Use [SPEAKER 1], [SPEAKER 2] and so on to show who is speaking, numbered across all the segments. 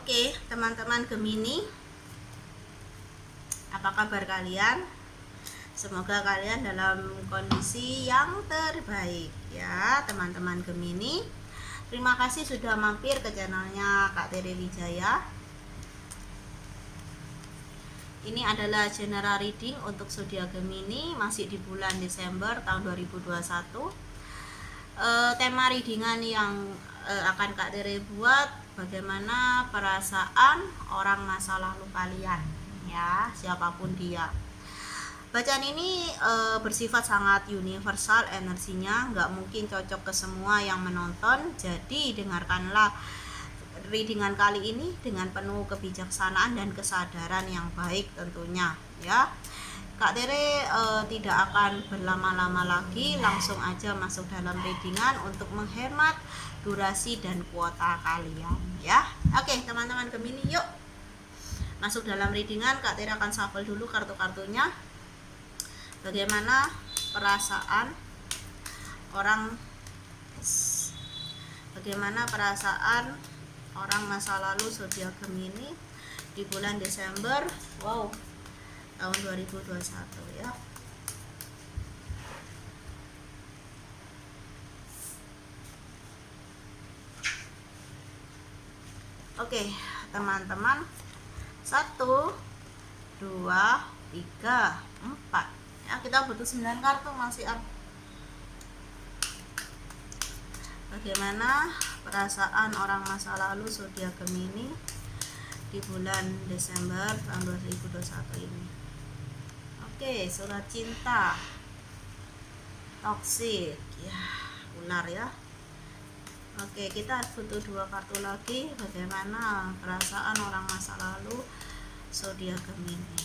[SPEAKER 1] Oke, teman-teman Gemini, apa kabar kalian? Semoga kalian dalam kondisi yang terbaik ya, teman-teman Gemini. Terima kasih sudah mampir ke channelnya Kak Tere Wijaya. Ini adalah general reading untuk zodiak Gemini, masih di bulan Desember tahun 2021. Tema readingan yang akan Kak Tere buat, bagaimana perasaan orang masa lalu kalian ya, siapapun dia. Bacaan ini bersifat sangat universal energinya, nggak mungkin cocok ke semua yang menonton. Jadi dengarkanlah readingan kali ini dengan penuh kebijaksanaan dan kesadaran yang baik tentunya ya. Kak Tere tidak akan berlama-lama lagi, langsung aja masuk dalam readingan untuk menghemat durasi dan kuota kalian ya. Oke teman-teman Gemini, yuk masuk dalam readingan. Kak Tere akan shuffle dulu kartu-kartunya. Bagaimana perasaan orang masa lalu zodiak Gemini di bulan Desember tahun 2021 ya. Oke teman-teman, 1, 2, 3, 4 ya, kita butuh 9 kartu masih up. Bagaimana perasaan orang masa lalu zodiak Gemini di bulan Desember tahun 2021 ini? Oke, surat cinta, toksik ya, ular ya. Oke, kita butuh 2 kartu lagi. Bagaimana perasaan orang masa lalu zodiak Gemini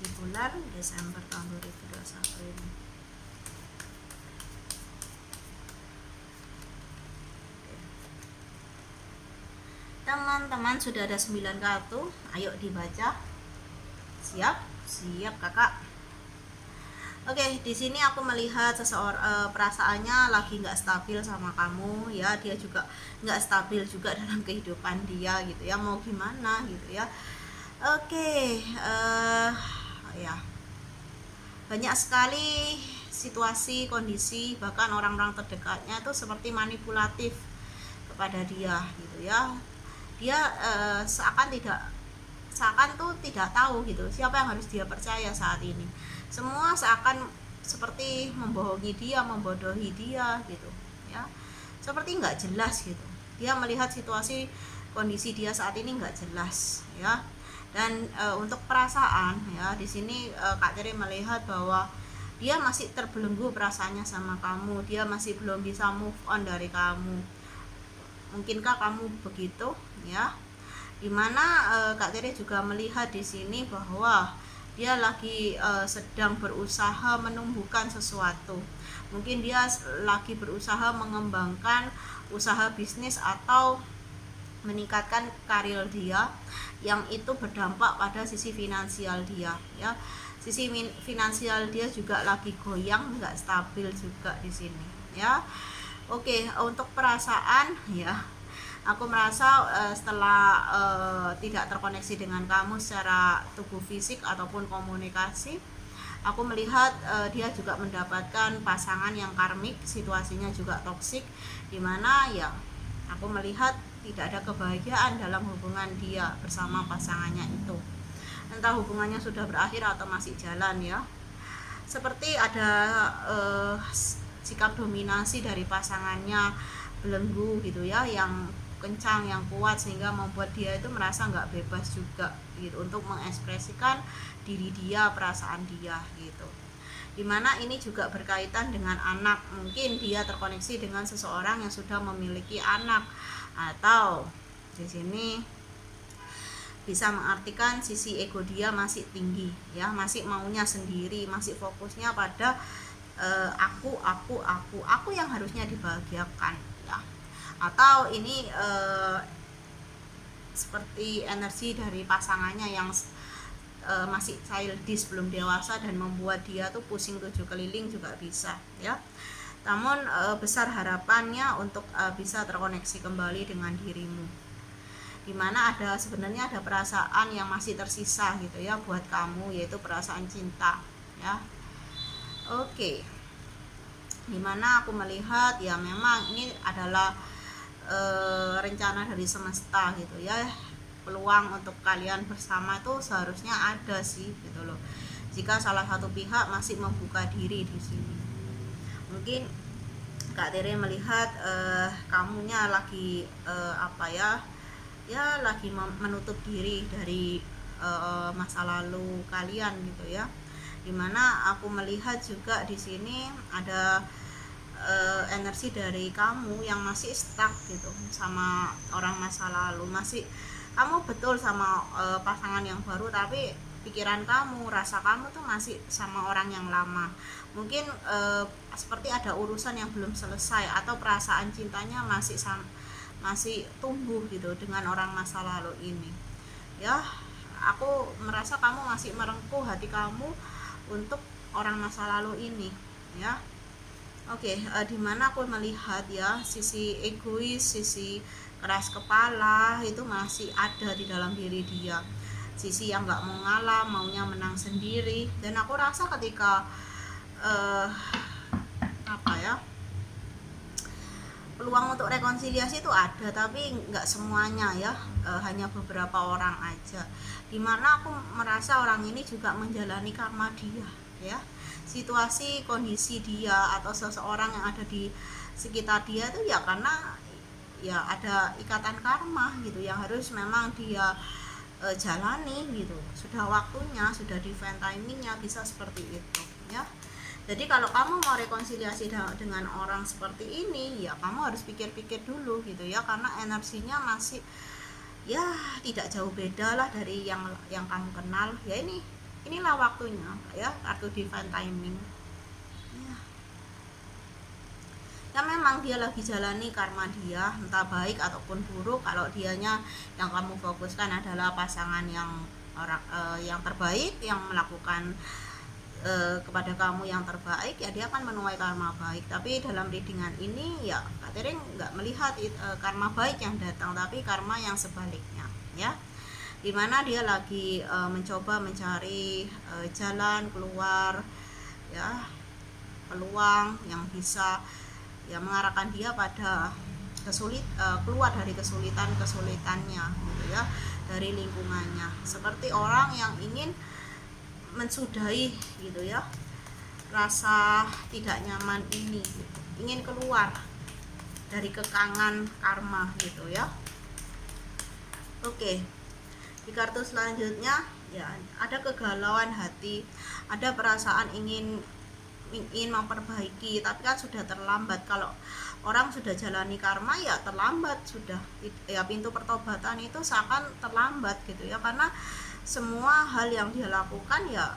[SPEAKER 1] di bulan Desember tahun 2021 ini? Teman-teman, sudah ada 9 kartu. Ayo dibaca. Siap kakak. Oke, di sini aku melihat seseorang perasaannya lagi nggak stabil sama kamu ya. Dia juga nggak stabil juga dalam kehidupan dia gitu ya. Mau gimana gitu ya. Oke, ya banyak sekali situasi, kondisi, bahkan orang-orang terdekatnya itu seperti manipulatif kepada dia gitu ya. Dia seakan tuh tidak tahu gitu siapa yang harus dia percaya saat ini. Semua seakan seperti membohongi dia, membodohi dia gitu ya, seperti nggak jelas gitu. Dia melihat situasi kondisi dia saat ini nggak jelas ya. Dan untuk perasaan ya, di sini Kak Tere melihat bahwa dia masih terbelenggu perasaannya sama kamu. Dia masih belum bisa move on dari kamu. Mungkinkah kamu begitu ya? Dimana Kak Tere juga melihat di sini bahwa dia lagi sedang berusaha menumbuhkan sesuatu. Mungkin dia lagi berusaha mengembangkan usaha bisnis atau meningkatkan karir dia, yang itu berdampak pada sisi finansial dia ya. Sisi finansial dia juga lagi goyang, nggak stabil juga di sini ya. Oke, untuk perasaan ya, aku merasa setelah tidak terkoneksi dengan kamu secara tubuh fisik ataupun komunikasi, aku melihat dia juga mendapatkan pasangan yang karmik, situasinya juga toksik, dimana ya aku melihat tidak ada kebahagiaan dalam hubungan dia bersama pasangannya itu. Entah hubungannya sudah berakhir atau masih jalan ya. Seperti ada sikap dominasi dari pasangannya, belenggu gitu ya, yang kencang, yang kuat, sehingga membuat dia itu merasa nggak bebas juga gitu untuk mengekspresikan diri dia, perasaan dia gitu. Dimana ini juga berkaitan dengan anak. Mungkin dia terkoneksi dengan seseorang yang sudah memiliki anak, atau di sini bisa mengartikan sisi ego dia masih tinggi ya, masih maunya sendiri, masih fokusnya pada aku yang harusnya dibahagiakan ya. Atau ini seperti energi dari pasangannya yang masih childish, belum dewasa, dan membuat dia tuh pusing 7 keliling juga bisa ya. namun besar harapannya untuk bisa terkoneksi kembali dengan dirimu, dimana sebenarnya ada perasaan yang masih tersisa gitu ya buat kamu, yaitu perasaan cinta ya. Oke, dimana aku melihat ya memang ini adalah rencana dari semesta gitu ya. Peluang untuk kalian bersama itu seharusnya ada sih gitu loh, jika salah satu pihak masih membuka diri di sini. Mungkin Kak Tere melihat kamunya lagi lagi menutup diri dari masa lalu kalian gitu ya, dimana aku melihat juga di sini ada energi dari kamu yang masih stuck gitu sama orang masa lalu. Masih kamu betul sama pasangan yang baru, tapi pikiran kamu, rasa kamu tuh masih sama orang yang lama. Mungkin seperti ada urusan yang belum selesai, atau perasaan cintanya masih tumbuh gitu dengan orang masa lalu ini ya. Aku merasa kamu masih merengkuh hati kamu untuk orang masa lalu ini ya. Oke, dimana aku melihat ya sisi egois, sisi keras kepala itu masih ada di dalam diri dia, sisi yang nggak mau ngalah, maunya menang sendiri. Dan aku rasa ketika peluang untuk rekonsiliasi itu ada, tapi nggak semuanya ya, hanya beberapa orang aja, dimana aku merasa orang ini juga menjalani karma dia ya. Situasi kondisi dia atau seseorang yang ada di sekitar dia itu ya karena ya ada ikatan karma gitu yang harus memang dia jalani gitu. Sudah waktunya, sudah divine timingnya, bisa seperti itu ya. Jadi kalau kamu mau rekonsiliasi dengan orang seperti ini ya kamu harus pikir-pikir dulu gitu ya, karena energinya masih ya tidak jauh beda lah dari yang kamu kenal ya. Inilah waktunya ya, kartu divine timing ya. Memang dia lagi jalani karma dia, entah baik ataupun buruk. Kalau dianya yang kamu fokuskan adalah pasangan yang terbaik, yang melakukan kepada kamu yang terbaik, ya dia akan menuai karma baik. Tapi dalam readingan ini ya Kak Tere nggak melihat karma baik yang datang, tapi karma yang sebaliknya ya, dimana dia lagi mencoba mencari jalan keluar ya, peluang yang bisa ya mengarahkan dia pada keluar dari kesulitannya gitu ya, dari lingkungannya, seperti orang yang ingin mensudahi gitu ya rasa tidak nyaman ini gitu. Ingin keluar dari kekangan karma gitu ya. Oke, di kartu selanjutnya ya ada kegalauan hati, ada perasaan ingin memperbaiki, tapi kan sudah terlambat. Kalau orang sudah jalani karma ya terlambat sudah ya, pintu pertobatan itu seakan terlambat gitu ya, karena semua hal yang dia lakukan ya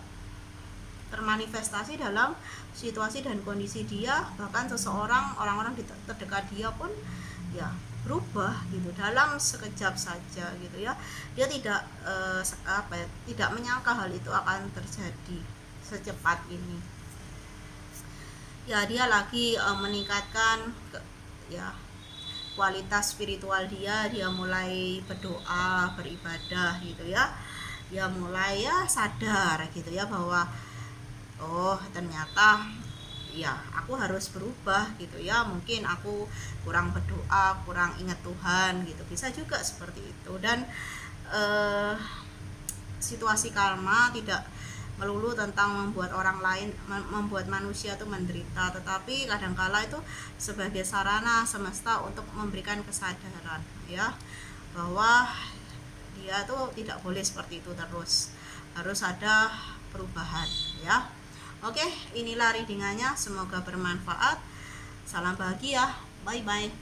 [SPEAKER 1] termanifestasi dalam situasi dan kondisi dia. Bahkan orang-orang terdekat dia pun ya berubah gitu dalam sekejap saja gitu ya. Dia tidak menyangka hal itu akan terjadi secepat ini ya. Dia lagi meningkatkan kualitas spiritual dia mulai berdoa, beribadah gitu ya. Dia mulai ya sadar gitu ya bahwa oh ternyata ya aku harus berubah gitu ya. Mungkin aku kurang berdoa, kurang ingat Tuhan gitu, bisa juga seperti itu. Dan situasi karma tidak melulu tentang membuat manusia itu menderita, tetapi kadangkala itu sebagai sarana semesta untuk memberikan kesadaran ya, bahwa dia tuh tidak boleh seperti itu terus, harus ada perubahan ya. Oke, inilah readingannya, semoga bermanfaat. Salam bahagia, bye bye.